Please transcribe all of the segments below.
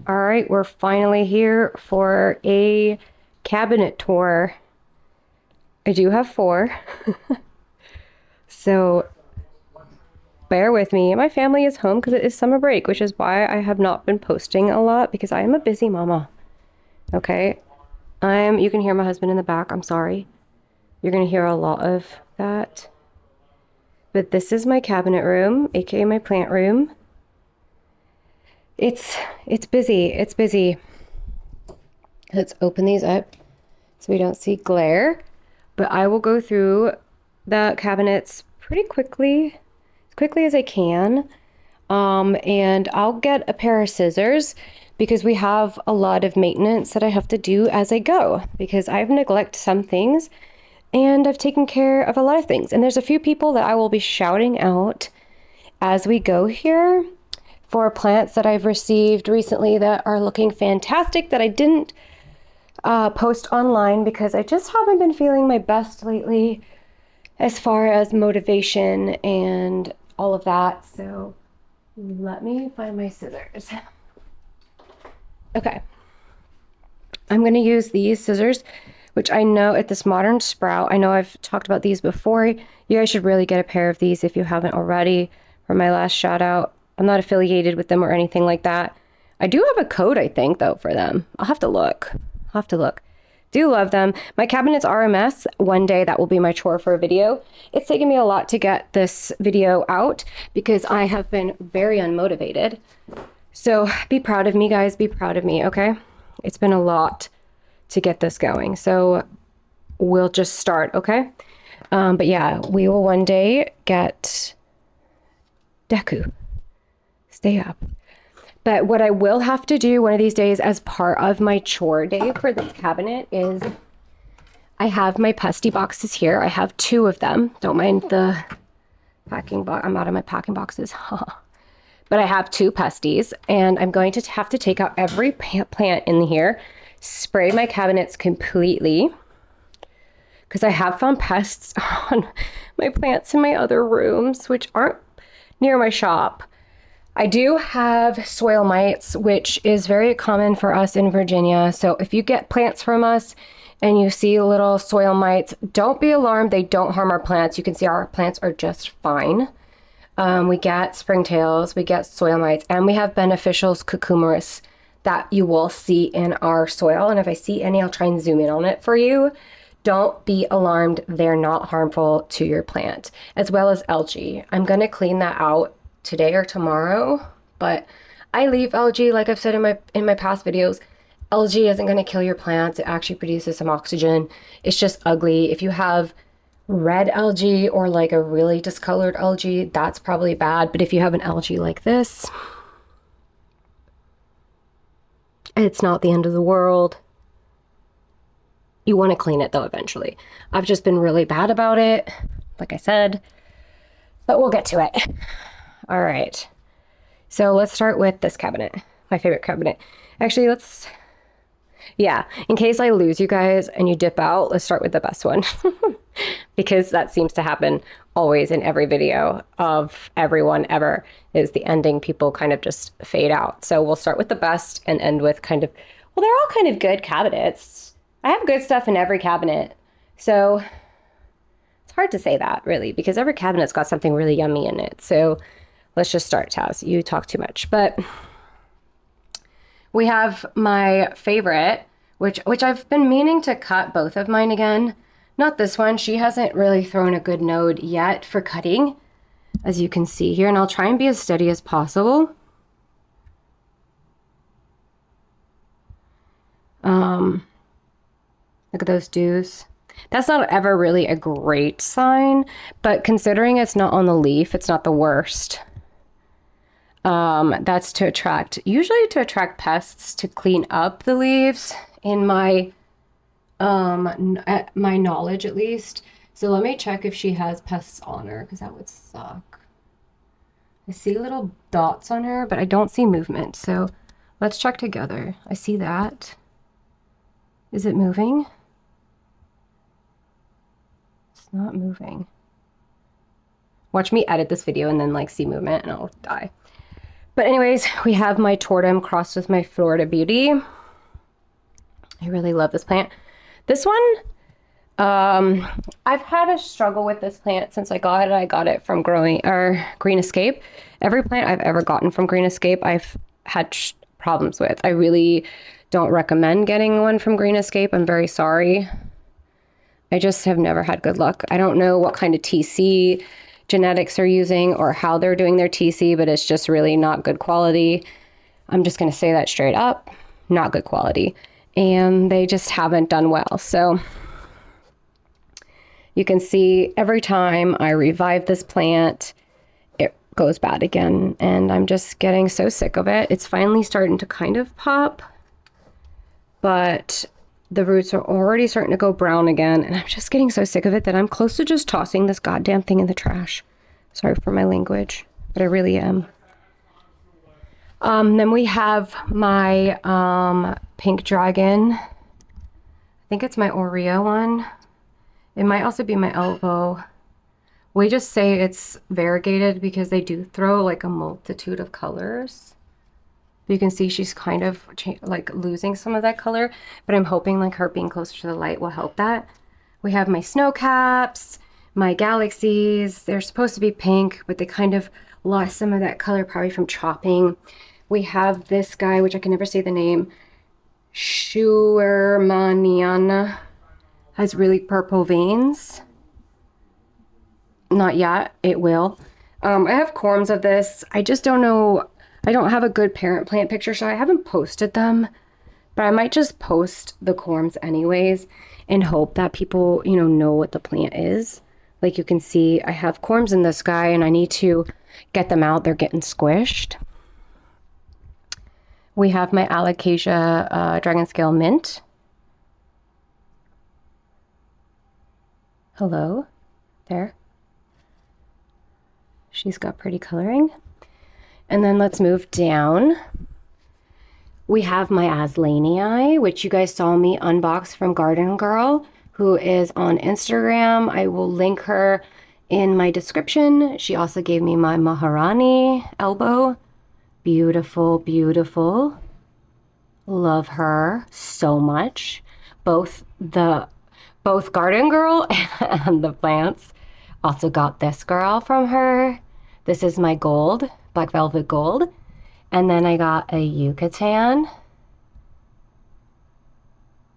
All right, we're finally here for a cabinet tour. I do have 4, so bear with me. My family is home because it is summer break, which is why I have not been posting a lot because I am a busy mama. Okay, you can hear my husband in the back. I'm sorry. You're gonna hear a lot of that. But this is my cabinet room, aka my plant room. It's busy. It's busy. Let's open these up so we don't see glare. But I will go through the cabinets pretty quickly, as quickly as I can. And I'll get a pair of scissors because we have a lot of maintenance that I have to do as I go because I've neglected some things and I've taken care of a lot of things. And there's a few people that I will be shouting out as we go here for plants that I've received recently that are looking fantastic that I didn't post online because I just haven't been feeling my best lately as far as motivation and all of that. So let me find my scissors. Okay. I'm going to use these scissors, which I know at this Modern Sprout, I know I've talked about these before. You guys should really get a pair of these if you haven't already. For my last shout out, I'm not affiliated with them or anything like that. I do have a code, I think, though, for them. I'll have to look. Do love them. My cabinets are a mess. One day that will be my chore for a video. It's taken me a lot to get this video out because I have been very unmotivated. So be proud of me, guys. Be proud of me, okay? It's been a lot to get this going. So we'll just start, okay? But yeah, we will one day get Deku. Stay up. But what I will have to do one of these days as part of my chore day for this cabinet is I have my Pestie boxes here. I have 2 of them. Don't mind the packing box. I'm out of my packing boxes. But I have 2 Pesties and I'm going to have to take out every plant in here, spray my cabinets completely because I have found pests on my plants in my other rooms, which aren't near my shop. I do have soil mites, which is very common for us in Virginia. So if you get plants from us and you see little soil mites, don't be alarmed. They don't harm our plants. You can see our plants are just fine. We get springtails, we get soil mites, and we have beneficials cucumeris that you will see in our soil. And if I see any, I'll try and zoom in on it for you. Don't be alarmed. They're not harmful to your plant, as well as algae. I'm going to clean that out today or tomorrow, but I leave algae, like I've said in my past videos. Algae isn't going to kill your plants. It actually produces some oxygen. It's just ugly. If you have red algae or like a really discolored algae, that's probably bad. But if you have an algae like this, it's not the end of the world. You want to clean it though eventually. I've just been really bad about it, like I said, but we'll get to it. All right, so let's start with this cabinet, my favorite cabinet. Actually, yeah, in case I lose you guys and you dip out, let's start with the best one because that seems to happen always in every video of everyone ever, is the ending. People kind of just fade out. So we'll start with the best and end with kind of, well, they're all kind of good cabinets. I have good stuff in every cabinet. So it's hard to say that really because every cabinet's got something really yummy in it. So let's just start, Taz. You talk too much. But we have my favorite, which I've been meaning to cut both of mine again. Not this one. She hasn't really thrown a good node yet for cutting, as you can see here. And I'll try and be as steady as possible. Look at those dews. That's not ever really a great sign, but considering it's not on the leaf, it's not the worst. That's usually to attract pests to clean up the leaves in my my knowledge at least. So let me check if she has pests on her because that would suck. I see little dots on her, but I don't see movement. So let's check together. I see that. Is it moving? It's not moving. Watch me edit this video and then like see movement and I'll die. But anyways, we have my Tortum crossed with my Florida Beauty. I really love this plant. This one, I've had a struggle with this plant since I got it. I got it from Green Escape. Every plant I've ever gotten from Green Escape, I've had problems with. I really don't recommend getting one from Green Escape. I'm very sorry. I just have never had good luck. I don't know what kind of TC genetics they're using or how they're doing their TC, but it's just really not good quality. I'm just going to say that straight up, not good quality. And they just haven't done well. So you can see every time I revive this plant, it goes bad again. And I'm just getting so sick of it. It's finally starting to kind of pop, but the roots are already starting to go brown again. And I'm just getting so sick of it that I'm close to just tossing this goddamn thing in the trash. Sorry for my language, but I really am. Then we have my pink dragon. I think it's my Oreo one. It might also be my elbow. We just say it's variegated because they do throw like a multitude of colors. You can see she's kind of like losing some of that color, but I'm hoping like her being closer to the light will help that. We have my snow caps, my galaxies. They're supposed to be pink, but they kind of lost some of that color probably from chopping. We have this guy, which I can never say the name, Schuermaniana, has really purple veins. Not yet, it will. I have corms of this. I just don't know. I don't have a good parent plant picture, so I haven't posted them, but I might just post the corms anyways and hope that people, you know what the plant is. Like you can see, I have corms in this guy and I need to get them out. They're getting squished. We have my Alocasia Dragon Scale Mint. Hello, there. She's got pretty coloring. And then let's move down. We have my Aslanii, which you guys saw me unbox from GardenGirl, who is on Instagram. I will link her in my description. She also gave me my Maharani elbow. Beautiful, beautiful. Love her so much. Both GardenGirl and the plants. Also got this girl from her. This is my gold, Black Velvet Gold. And then I got a Yucatan.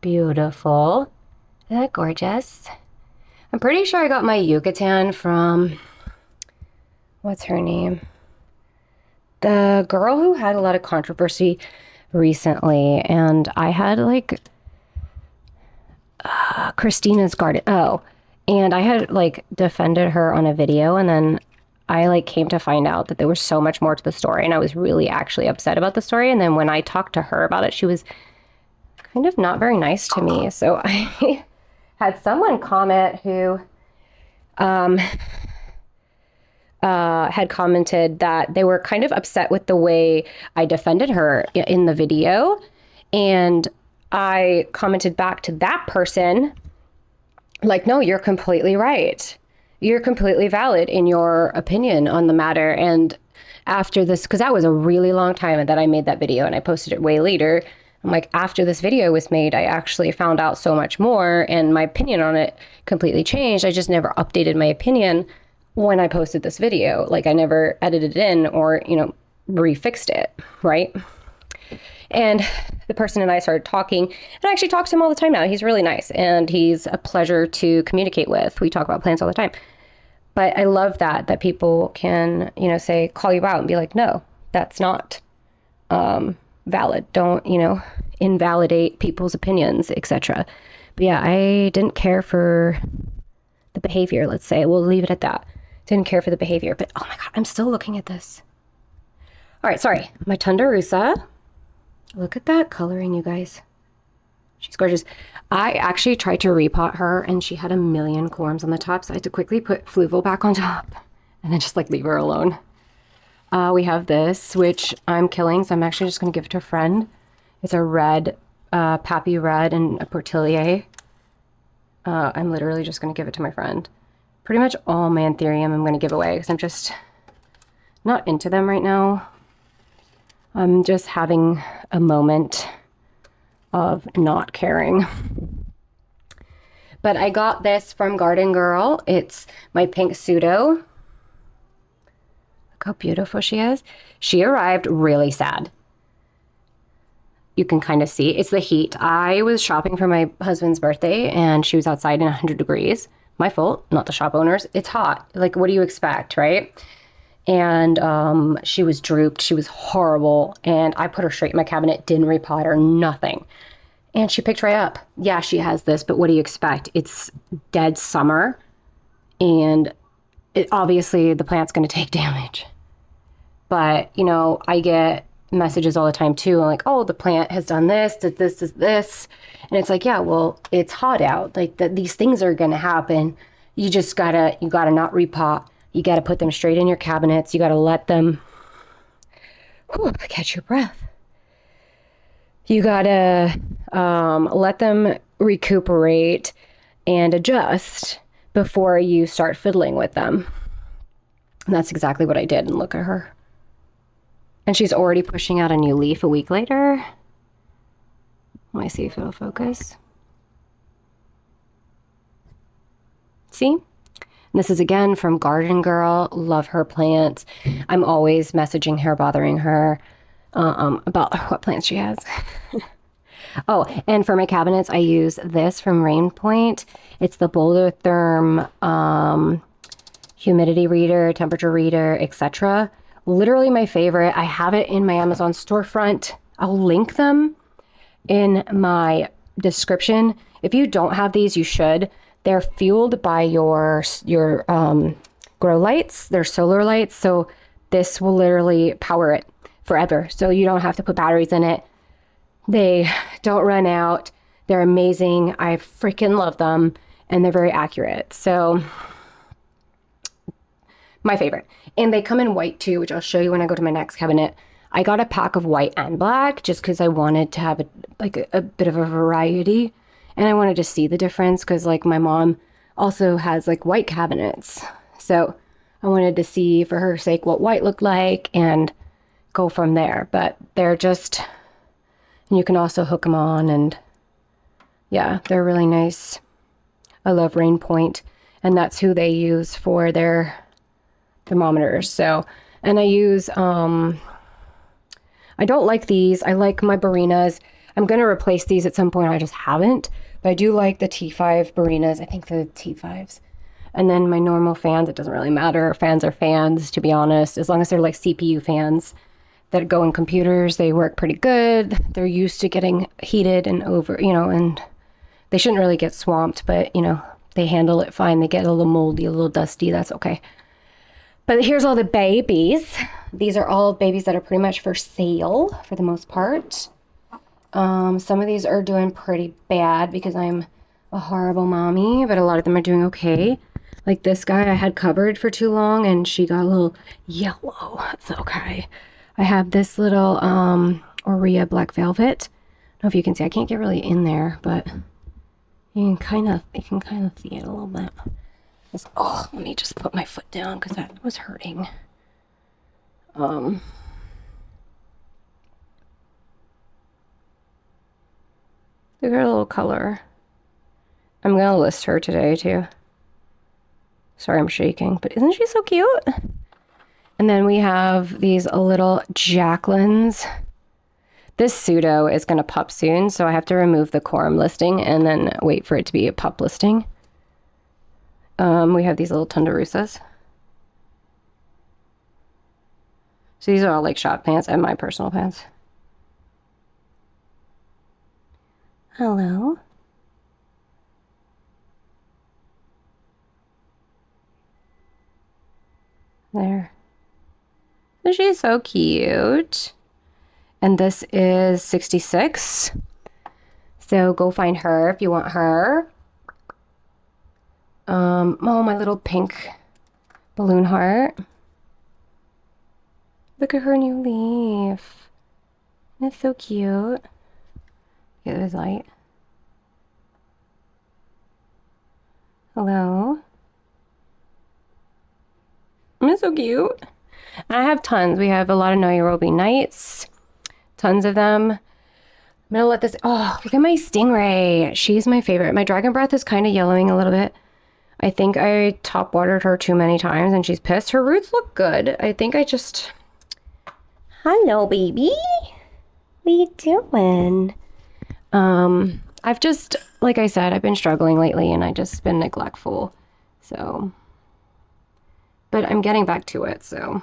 Beautiful. Isn't that gorgeous? I'm pretty sure I got my Yucatan from, what's her name? The girl who had a lot of controversy recently. And I had like Christina's Garden. Oh, and I had like defended her on a video, and then I like came to find out that there was so much more to the story, and I was really actually upset about the story. And then when I talked to her about it, she was kind of not very nice to me. So I had someone comment who had commented that they were kind of upset with the way I defended her in the video. And I commented back to that person, like, no, you're completely right. You're completely valid in your opinion on the matter. And after this, because that was a really long time that I made that video and I posted it way later. I'm like, after this video was made, I actually found out so much more and my opinion on it completely changed. I just never updated my opinion when I posted this video. Like I never edited it in or, refixed it, right? And the person and I started talking, and I actually talk to him all the time now. He's really nice and he's a pleasure to communicate with. We talk about plants all the time. But I love that people can, say, call you out and be like, no, that's not valid. Don't, invalidate people's opinions, etc. But yeah, I didn't care for the behavior, let's say. We'll leave it at that. Didn't care for the behavior. But oh my God, I'm still looking at this. All right, sorry. My Tundarusa. Look at that coloring, you guys. She's gorgeous. I actually tried to repot her and she had a million corms on the top, so I had to quickly put Fluval back on top and then just like leave her alone. We have this, which I'm killing, so I'm actually just going to give it to a friend. It's a red, Pappy Red and a Portillier. I'm literally just going to give it to my friend. Pretty much all my Anthurium I'm going to give away because I'm just not into them right now. I'm just having a moment of not caring. But I got this from GardenGirl. It's my pink pseudo. Look how beautiful she is. She arrived really sad. You can kind of see it's the heat. I was shopping for my husband's birthday and she was outside in 100 degrees. My fault, not the shop owners. It's hot. Like, what do you expect, right? And she was drooped. She was horrible. And I put her straight in my cabinet, didn't repot her, nothing. And she picked right up. Yeah, she has this, but what do you expect? It's dead summer. And obviously the plant's going to take damage. But, you know, I get messages all the time too. I'm like, oh, the plant has done this, did this, did this. And it's like, yeah, well, it's hot out. Like these things are going to happen. You just gotta not repot. You gotta put them straight in your cabinets. You gotta let them catch your breath. You gotta let them recuperate and adjust before you start fiddling with them. And that's exactly what I did. And look at her. And she's already pushing out a new leaf a week later. Let me see if it'll focus. See? And this is again from GardenGirl. Love her plants. I'm always messaging her, bothering her about what plants she has. Oh, and for my cabinets, I use this from RainPoint. It's the BaldrTherm humidity reader, temperature reader, etc. Literally my favorite. I have it in my Amazon storefront. I'll link them in my description. If you don't have these, you should. They're fueled by your grow lights. They're solar lights. So this will literally power it forever. So you don't have to put batteries in it. They don't run out. They're amazing. I freaking love them. And they're very accurate. So my favorite. And they come in white too, which I'll show you when I go to my next cabinet. I got a pack of white and black just because I wanted to have a bit of a variety. And I wanted to see the difference because like my mom also has like white cabinets. So I wanted to see for her sake what white looked like and go from there. But they're just, and you can also hook them on and yeah, they're really nice. I love RainPoint and that's who they use for their thermometers. So, and I use, I don't like these. I like my Barinas. I'm going to replace these at some point. I just haven't. But I do like the T5 Barinas. I think the T5s. And then my normal fans, it doesn't really matter. Fans are fans, to be honest. As long as they're like CPU fans that go in computers, they work pretty good. They're used to getting heated and over, you know, and they shouldn't really get swamped. But, you know, they handle it fine. They get a little moldy, a little dusty. That's okay. But here's all the babies. These are all babies that are pretty much for sale for the most part. Some of these are doing pretty bad because I'm a horrible mommy, but a lot of them are doing okay. Like this guy I had covered for too long and she got a little yellow. It's okay. I have this little Aurea Black Velvet. I don't know if you can see. I can't get really in there, but you can kind of see it a little bit. Oh, let me just put my foot down because that was hurting. Look at her little color. I'm gonna list her today too. Sorry, I'm shaking, but isn't she so cute? And then we have these little Jacquelines. This pseudo is gonna pup soon, so I have to remove the quorum listing and then wait for it to be a pup listing. We have these little Tundarusas. So these are all like shot plants and my personal plants. Hello. There. So she's so cute. And this is 66. So go find her if you want her. Oh, my little pink balloon heart. Look at her new leaf. That's so cute. Get this light. Hello. It's so cute. And I have tons. We have a lot of Nairobi Nights. Tons of them. I'm gonna let this, oh, look at my stingray. She's my favorite. My dragon breath is kind of yellowing a little bit. I think I top watered her too many times and she's pissed. Her roots look good. I think I just, hello baby. What are you doing? I've just, like I said, I've been struggling lately and I just been neglectful. So, but I'm getting back to it, so.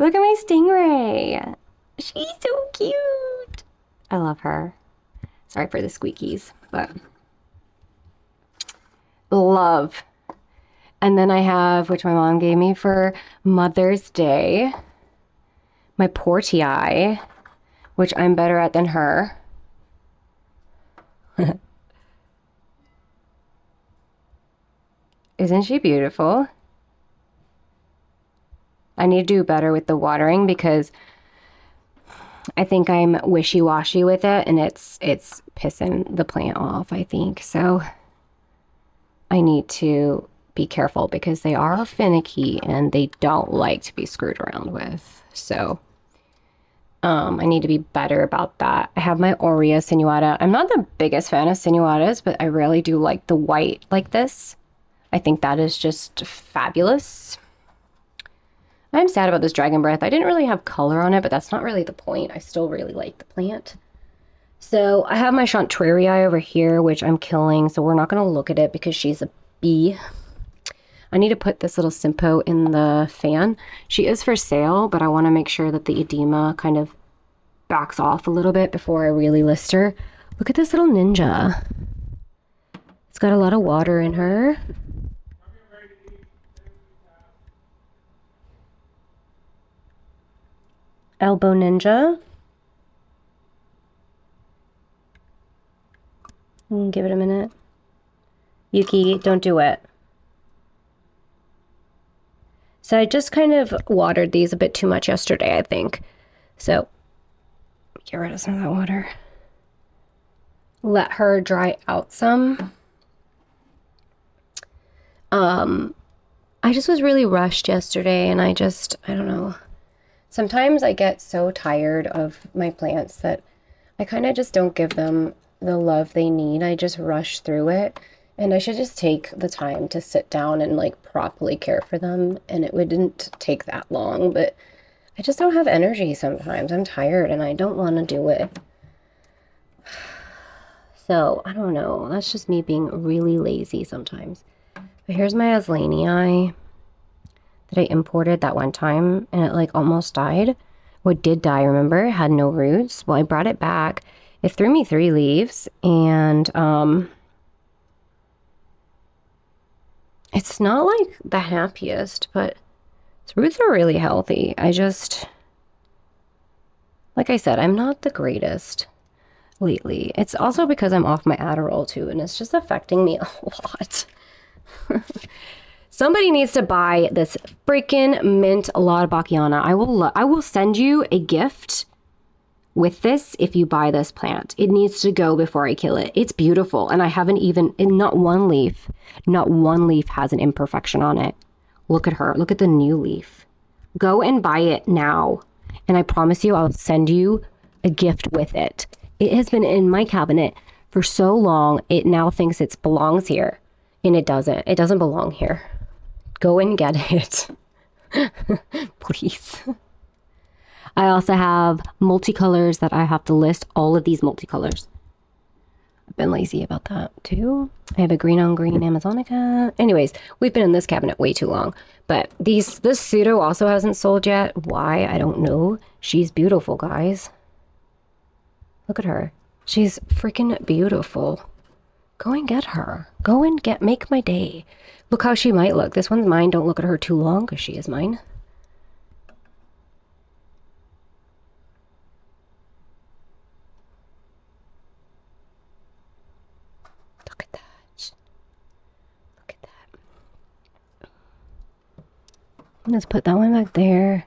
Look at my stingray. She's so cute. I love her. Sorry for the squeakies, but love. And then I have, which my mom gave me for Mother's Day, my Portii, which I'm better at than her. Isn't she beautiful? I need to do better with the watering because I think I'm wishy-washy with it and it's pissing the plant off, I think. So I need to be careful because they are finicky and they don't like to be screwed around with. So I need to be better about that. I have my Aurea sinuata. I'm not the biggest fan of sinuatas, but I really do like the white like this. I think that is just fabulous. I'm sad about this dragon breath. I didn't really have color on it, but that's not really the point. I still really like the plant. So I have my Chantrarii over here, which I'm killing. So we're not going to look at it because she's a bee. I need to put this little Simpo in the fan. She is for sale, but I want to make sure that the edema kind of backs off a little bit before I really list her. Look at this little ninja. It's got a lot of water in her. Elbow Ninja. Give it a minute. Yuki, don't do it. So I just kind of watered these a bit too much yesterday, I think. So get rid of some of that water. Let her dry out some. I just was really rushed yesterday and I don't know. Sometimes I get so tired of my plants that I kind of just don't give them the love they need. I just rush through it. And I should just take the time to sit down and like properly care for them. And it wouldn't take that long, but I just don't have energy sometimes. I'm tired and I don't want to do it. So I don't know. That's just me being really lazy sometimes. But here's my Aslanii that I imported that one time and it like almost died. Well, it did die, remember? It had no roots. Well, I brought it back. It threw me 3 leaves and it's not like the happiest, but its roots are really healthy. I just, like I said, I'm not the greatest lately. It's also because I'm off my Adderall too, and it's just affecting me a lot. Somebody needs to buy this freaking mint Laudabachiana. I will send you a gift with this if you buy this plant. It needs to go before I kill it. It's beautiful, and I haven't even, not one leaf has an imperfection on it. Look at her. Look at the new leaf. Go and buy it now, and I promise you I'll send you a gift with it. It has been in my cabinet for so long, it now thinks it belongs here, and it doesn't. It doesn't belong here. Go and get it. Please. I also have multicolors that I have to list. All of these multicolors. I've been lazy about that too. I have a green on green Amazonica. Anyways, we've been in this cabinet way too long. But this pseudo also hasn't sold yet. Why? I don't know. She's beautiful, guys. Look at her. She's freaking beautiful. Go and get her. Go and make my day. Look how she might look. This one's mine. Don't look at her too long because she is mine. Look at that. Look at that. Let's put that one back there.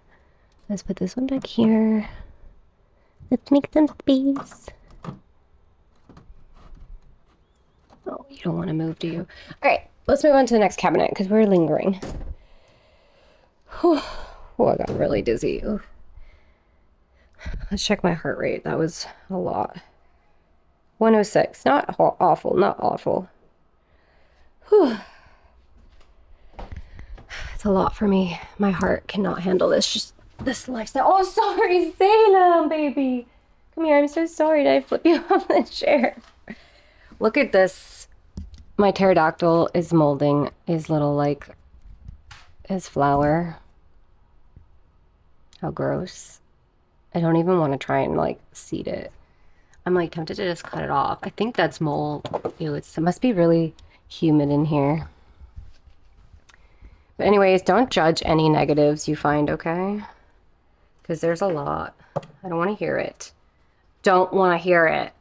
Let's put this one back here. Let's make some space. Oh, you don't want to move, do you? All right, let's move on to the next cabinet because we're lingering. Oh, I got really dizzy. Ooh. Let's check my heart rate. That was a lot. 106. Not awful, not awful. Whew. It's a lot for me. My heart cannot handle this. Just this lifestyle. Oh, sorry, Salem, baby. Come here. I'm so sorry. Did I flip you off the chair? Look at this. My pterodactyl is molding his little, like, his flower. How gross. I don't even want to try and, like, seed it. I'm, like, tempted to just cut it off. I think that's mold. Ew, it must be really humid in here. But anyways, don't judge any negatives you find, okay? Because there's a lot. I don't want to hear it. Don't want to hear it.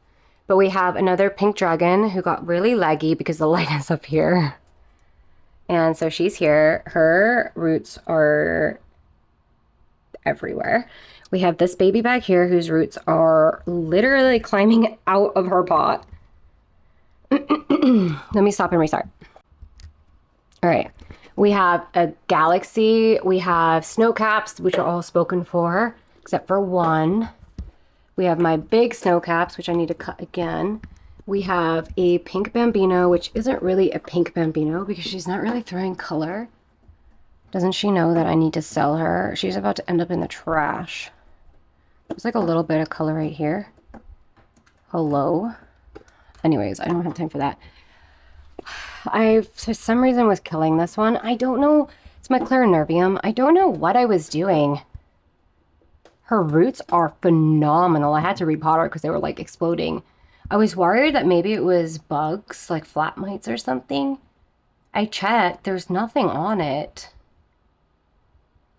But we have another pink dragon who got really laggy because the light is up here. And so she's here. Her roots are everywhere. We have this baby back here whose roots are literally climbing out of her pot. Let me stop and restart. All right. We have a galaxy. We have snow caps, which are all spoken for, except for one. We have my big snow caps, which I need to cut again. We have a pink bambino, which isn't really a pink bambino because she's not really throwing color. Doesn't she know that I need to sell her? She's about to end up in the trash. There's like a little bit of color right here. Hello. Anyways, I don't have time for that. I, for some reason, was killing this one. I don't know. It's my Clarinervium. I don't know what I was doing. Her roots are phenomenal. I had to repot her because they were like exploding. I was worried that maybe it was bugs, like flat mites or something. I checked. There's nothing on it.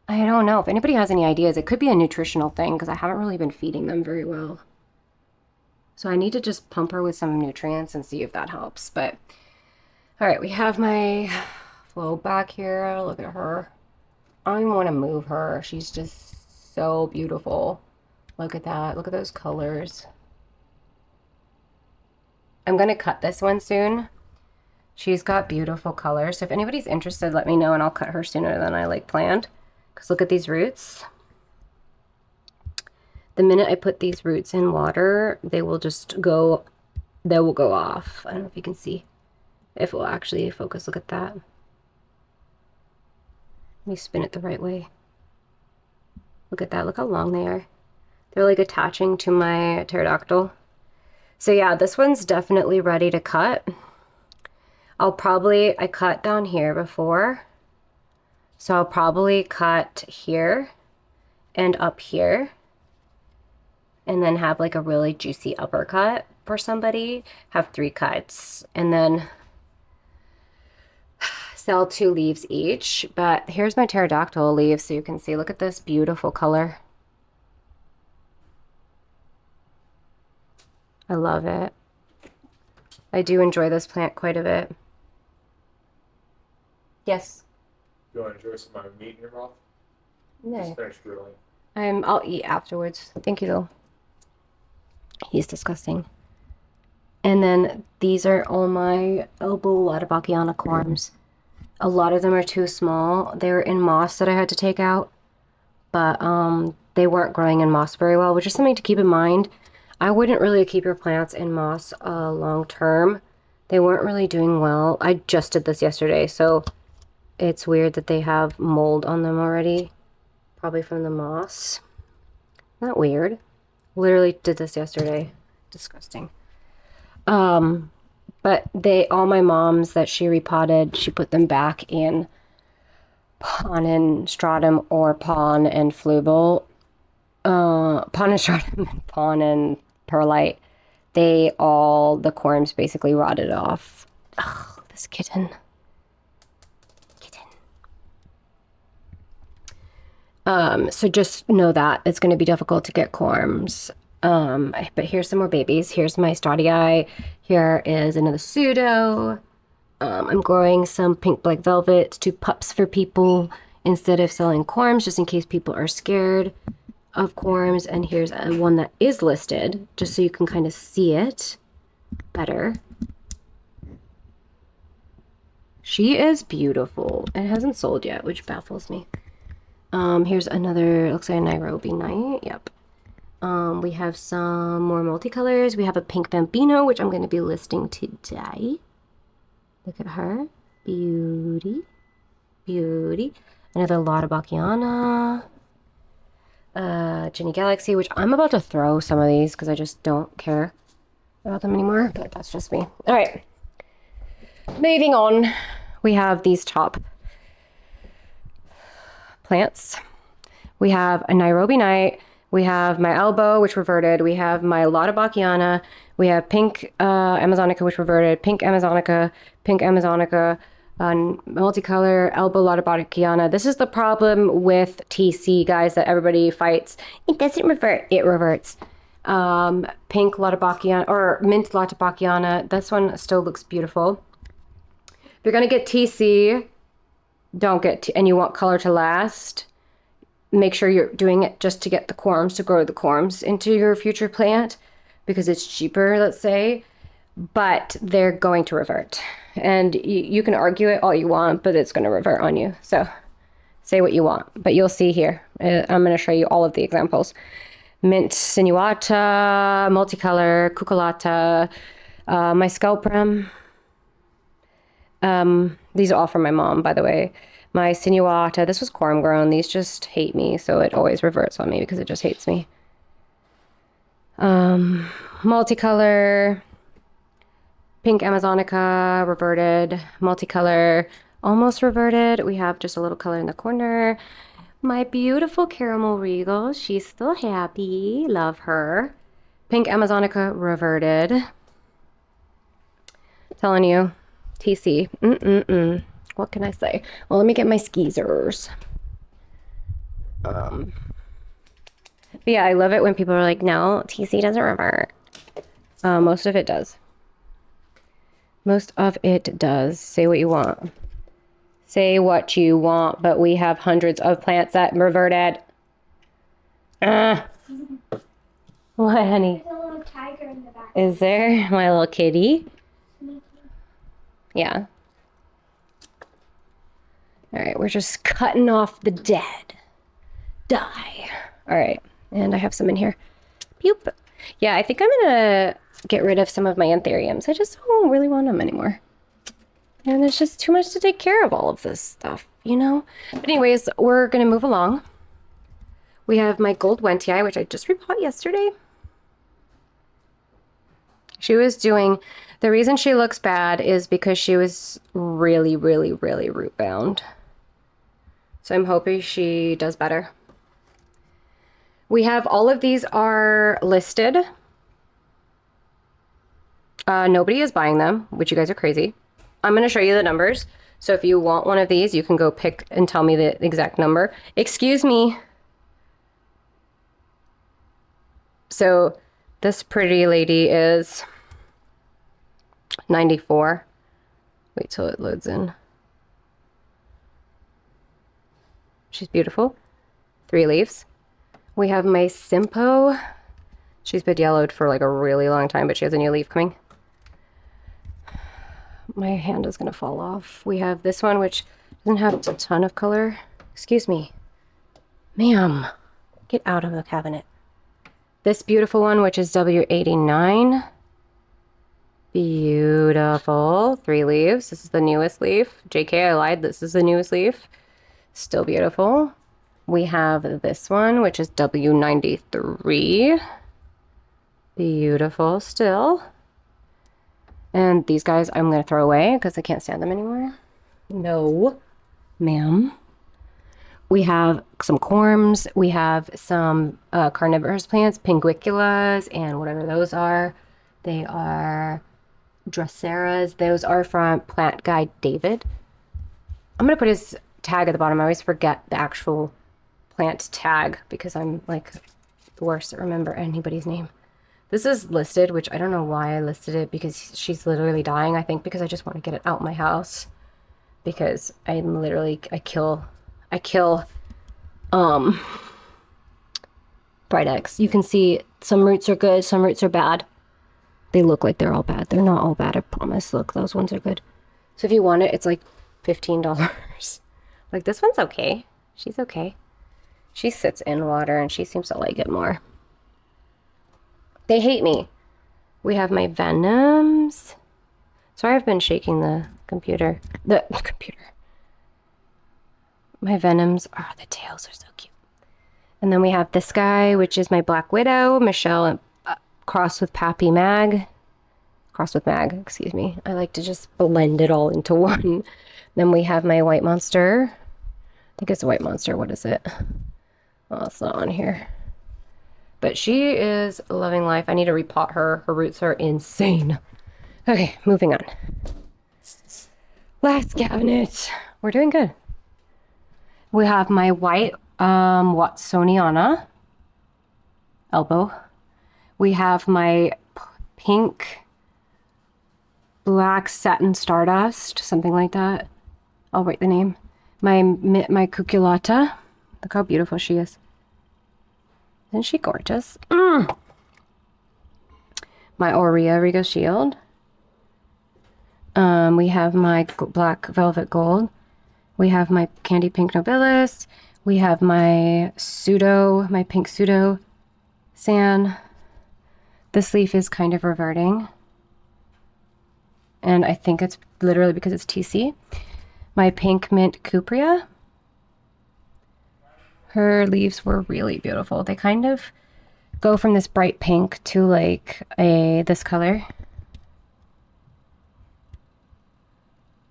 I don't know. If anybody has any ideas, it could be a nutritional thing because I haven't really been feeding them very well. So I need to just pump her with some nutrients and see if that helps. But all right, we have my flow back here. Look at her. I don't even want to move her. She's just so beautiful. Look at that. Look at those colors. I'm going to cut this one soon. She's got beautiful colors. So if anybody's interested, let me know and I'll cut her sooner than I like planned. Because look at these roots. The minute I put these roots in water, they will just go, they will go off. I don't know if you can see. If it will actually focus, look at that. Let me spin it the right way. Look at that, look how long they are. They're like attaching to my pterodactyl. So yeah, this one's definitely ready to cut. I cut down here before. So I'll probably cut here and up here. And then have like a really juicy uppercut for somebody. Have 3 cuts. And then sell 2 leaves each, but here's my pterodactyl leaves so you can see. Look at this beautiful color. I love it. I do enjoy this plant quite a bit. Yes. You want to enjoy some of my meat in your mouth? No. Just finished grilling. I'll eat afterwards. Thank you though. He's disgusting. And then these are all my elbow Latabachiana corms. A lot of them are too small. They were in moss that I had to take out, but they weren't growing in moss very well, which is something to keep in mind. I wouldn't really keep your plants in moss long term. They weren't really doing well. I just did this yesterday, so it's weird that they have mold on them already, probably from the moss. Not weird. Literally did this yesterday. Disgusting. But all my moms that she repotted, she put them back in Pon and Stratum or Pon and Flubel. Pon and Stratum and Pon and Perlite. The corms basically rotted off. Ugh, this kitten. So just know that it's going to be difficult to get corms. But here's some more babies. Here's my Staudiae. Here is another pseudo. I'm growing some pink black velvet to pups for people instead of selling corms, just in case people are scared of corms. And here's one that is listed, just so you can kind of see it better. She is beautiful. It hasn't sold yet, which baffles me. Here's another, looks like a Nairobi night. Yep. We have some more multicolors. We have a pink bambino, which I'm going to be listing today. Look at her. Beauty. Beauty. Another Lotta Bacchiana. Ginny Galaxy, which I'm about to throw some of these because I just don't care about them anymore, but that's just me. All right. Moving on. We have these top plants. We have a Nairobi Night. We have my elbow, which reverted. We have my Lotta Bacchiana. We have pink Amazonica, which reverted. Pink Amazonica, multicolor elbow Lotta Bacchiana. This is the problem with TC, guys, that everybody fights. It doesn't revert. It reverts. Pink Lotta Bacchiana or mint Lotta Bacchiana. This one still looks beautiful. If you're gonna get TC, don't get and you want color to last, make sure you're doing it just to get the corms, to grow the corms into your future plant because it's cheaper, let's say, but they're going to revert. And you can argue it all you want, but it's going to revert on you. So say what you want, but you'll see here. I'm going to show you all of the examples. Mint Sinuata, multicolor, cucullata, my Scalpram. These are all from my mom, by the way. My Sinuata, this was corm grown. These just hate me, so it always reverts on me because it just hates me. Multicolor, pink Amazonica, reverted. Multicolor, almost reverted. We have just a little color in the corner. My beautiful Caramel Regal, she's still happy. Love her. Pink Amazonica, reverted. Telling you, TC. What can I say? Well, let me get my skeezers. But yeah, I love it when people are like, no, TC doesn't revert. Most of it does. Most of it does. Say what you want. Say what you want, but we have hundreds of plants that reverted. What, honey? There's a little tiger in the back. Is there? My little kitty? Yeah. All right, we're just cutting off the dead. Die. All right, and I have some in here. Pew. Yeah, I think I'm gonna get rid of some of my anthuriums. I just don't really want them anymore. And there's just too much to take care of all of this stuff, you know? But anyways, we're gonna move along. We have my gold Wentii, which I just repot yesterday. She was doing, the reason she looks bad is because she was really root bound. So I'm hoping she does better. We have all of these are listed. Nobody is buying them, which you guys are crazy. I'm going to show you the numbers. So if you want one of these, you can go pick and tell me the exact number. Excuse me. So this pretty lady is 94. Wait till it loads in. She's beautiful. 3 leaves. We have my Simpo. She's been yellowed for like a really long time, but she has a new leaf coming. My hand is gonna fall off. We have this one, which doesn't have a ton of color. Excuse me. Ma'am, get out of the cabinet. This beautiful one, which is W89. Beautiful. 3 leaves. This is the newest leaf. JK, I lied. This is the newest leaf. Still beautiful. We have this one, which is W93. Beautiful still. And these guys I'm going to throw away because I can't stand them anymore. No, ma'am. We have some corms. We have some carnivorous plants, pinguiculas, and whatever those are. They are Drosera's. Those are from Plant Guide David. I'm going to put his tag at the bottom. I always forget the actual plant tag because I'm like the worst at remember anybody's name. This is listed, which I don't know why I listed it because she's literally dying. I think because I just want to get it out my house because I'm literally, I kill bright eggs. You can see some roots are good, some roots are bad. They look like they're all bad. They're not all bad, I promise. Look, those ones are good. So if you want it, it's like $15. Like this one's okay. She's okay. She sits in water and she seems to like it more. They hate me. We have my venoms. Sorry, I've been shaking the computer. The computer. My venoms. Oh, the tails are so cute. And then we have this guy, which is my Black Widow, Michelle, crossed with Pappy Mag. Crossed with Mag, excuse me. I like to just blend it all into one. Then we have my White Monster. I think it's a White Monster. What is it? Oh, it's not on here. But she is loving life. I need to repot her. Her roots are insane. Okay, moving on. Last cabinet. We're doing good. We have my white Watsoniana elbow. We have my pink black satin stardust, something like that. I'll write the name. My cuculata. Look how beautiful she is. Isn't she gorgeous? My Aurea Rigo Shield. We have my black velvet gold. We have my candy pink nobilis. We have my pink pseudo san. This leaf is kind of reverting. And I think it's literally because it's TC. My pink mint cupria. Her leaves were really beautiful. They kind of go from this bright pink to like this color.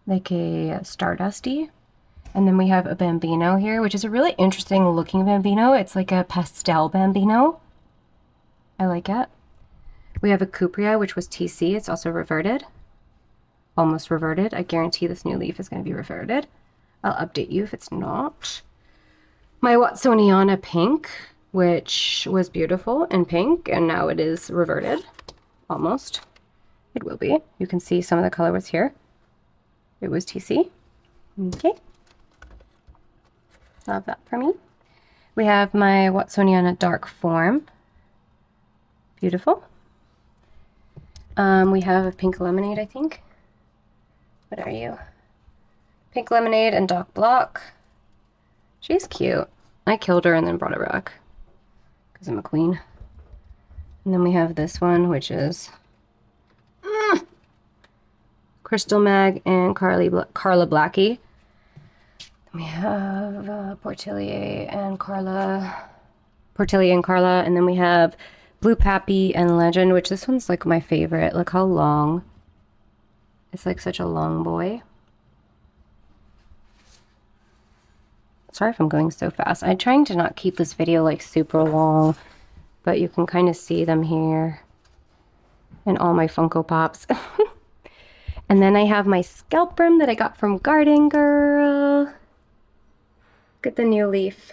Like a stardusty. And then we have a Bambino here, which is a really interesting looking Bambino. It's like a pastel Bambino. I like it. We have a Cupria, which was TC. It's also reverted. Almost reverted. I guarantee this new leaf is going to be reverted. I'll update you if it's not. My Watsoniana pink, which was beautiful and pink, and now it is reverted. Almost. It will be. You can see some of the color was here. It was TC. Okay. Love that for me. We have my Watsoniana dark form. Beautiful. We have a pink lemonade, I think. What are you? Pink lemonade and Doc Block. She's cute. I killed her and then brought her back because I'm a queen. And then we have this one, which is Crystal Mag and Carla Blackie. We have Portillier and Carla, and then we have Blue Pappy and Legend, which this one's like my favorite. Look how long. It's like such a long boy. Sorry if I'm going so fast. I'm trying to not keep this video like super long, but you can kind of see them here and all my Funko Pops. And then I have my scalp brim that I got from GardenGirl. Look at the new leaf.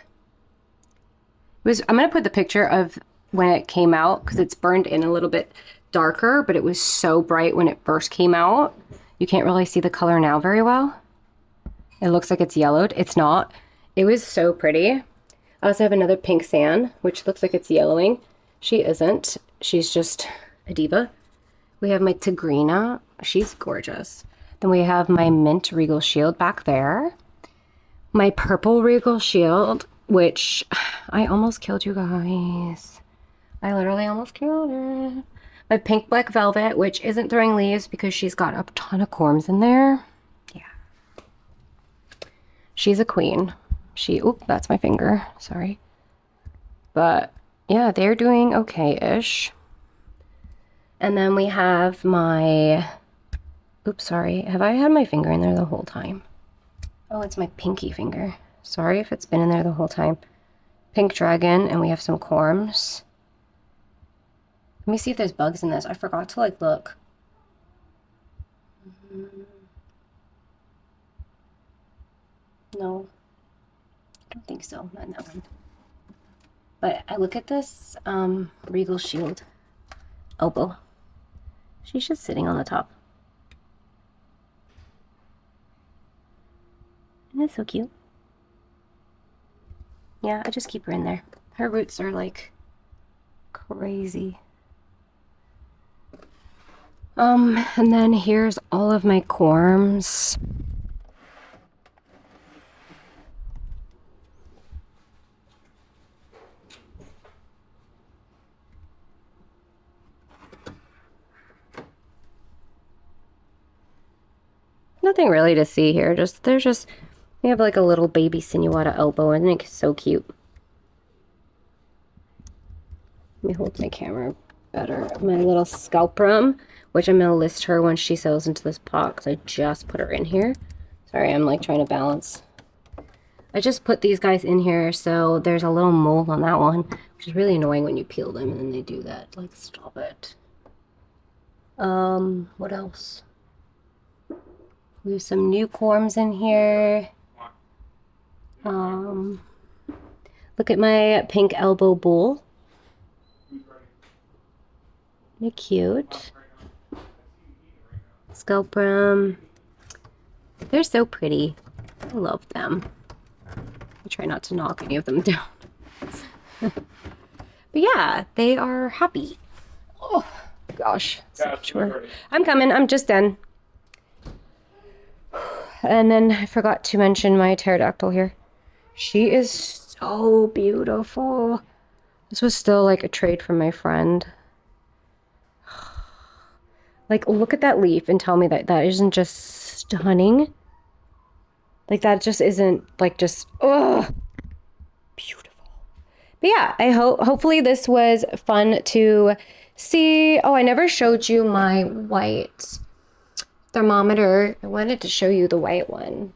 I'm going to put the picture of when it came out because it's burned in a little bit darker, but it was so bright when it first came out. You can't really see the color now very well. It looks like it's yellowed. It's not. It was so pretty. I also have another pink sand, which looks like it's yellowing. She isn't. She's just a diva. We have my Tigrina. She's gorgeous. Then we have my mint Regal Shield back there. My purple Regal Shield, which I almost killed, you guys. I literally almost killed her. My pink black velvet, which isn't throwing leaves because she's got a ton of corms in there. Yeah. She's a queen. Oop, that's my finger. Sorry. But yeah, they're doing okay-ish. And then we have my, oops, sorry. Have I had my finger in there the whole time? Oh, it's my pinky finger. Sorry if it's been in there the whole time. Pink dragon, and we have some corms. Let me see if there's bugs in this. I forgot to like look. No, I don't think so. Not in that one. But I look at this Regal Shield elbow. She's just sitting on the top. Isn't it so cute? Yeah, I just keep her in there. Her roots are like crazy. And then here's all of my corms. nothing really to see here. We have like a little baby sinuata elbow. I think it's so cute. Let me hold my camera better. My little scalprum, which I'm gonna list her when she settles into this pot because I just put her in here. Sorry, I'm like trying to balance. I just put these guys in here, so there's a little mole on that one, which is really annoying when you peel them and then they do that. Like, stop it. What else? We have some new corms in here. Look at my pink elbow bowl. They're cute. Scalprum. They're so pretty. I love them. I try not to knock any of them down. But yeah, they are happy. Oh gosh. Sure. I'm coming. I'm just done. And then I forgot to mention my pterodactyl here. She is so beautiful. This was still like a trade from my friend. Like, look at that leaf and tell me that that isn't just stunning. Like, that just isn't like just, oh, beautiful. But yeah, hopefully this was fun to see. Oh, I never showed you my white thermometer. I wanted to show you the white one.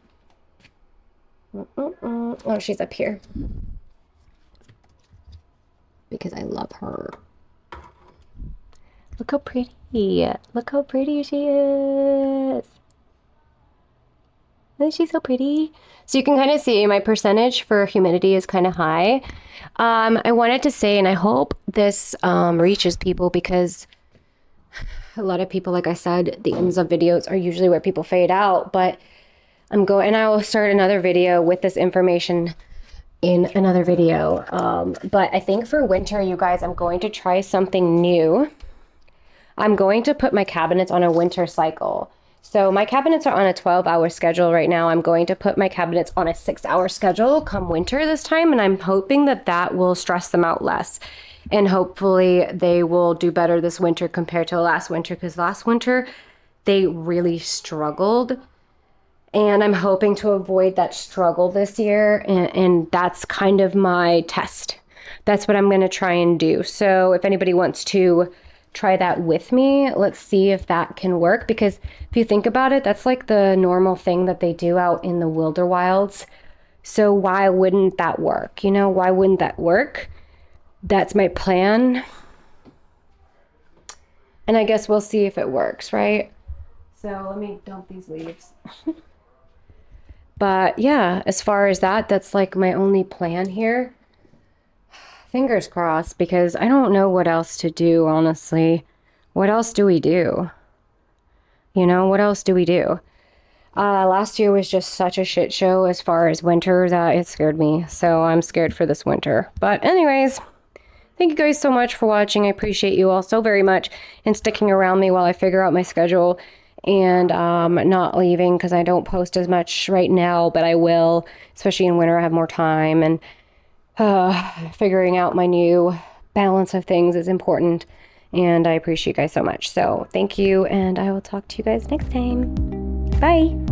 Oh, she's up here. Because I love her. Look how pretty. Look how pretty she is. Isn't she so pretty? So you can kind of see my percentage for humidity is kind of high. I wanted to say, and I hope this reaches people, because a lot of people, like I said, the ends of videos are usually where people fade out, but and I will start another video with this information in another video. But I think for winter, you guys, I'm going to try something new. I'm going to put my cabinets on a winter cycle. So my cabinets are on a 12-hour schedule right now. I'm going to put my cabinets on a 6-hour schedule come winter this time, and I'm hoping that that will stress them out less. And hopefully they will do better this winter compared to last winter, because last winter they really struggled. And I'm hoping to avoid that struggle this year, and that's kind of my test. That's what I'm going to try and do. So if anybody wants to try that with me, let's see if that can work, because if you think about it, that's like the normal thing that they do out in the wilder wilds. So why wouldn't that work? You know, why wouldn't that work? That's my plan. And I guess we'll see if it works, right? So let me dump these leaves. But yeah, as far as that, that's like my only plan here. Fingers crossed, because I don't know what else to do, honestly. What else do we do? You know, what else do we do? Last year was just such a shit show as far as winter that it scared me. So I'm scared for this winter. But anyways, thank you guys so much for watching. I appreciate you all so very much and sticking around me while I figure out my schedule and not leaving, because I don't post as much right now, but I will, especially in winter. I have more time, and figuring out my new balance of things is important, and I appreciate you guys so much. So thank you, and I will talk to you guys next time. Bye.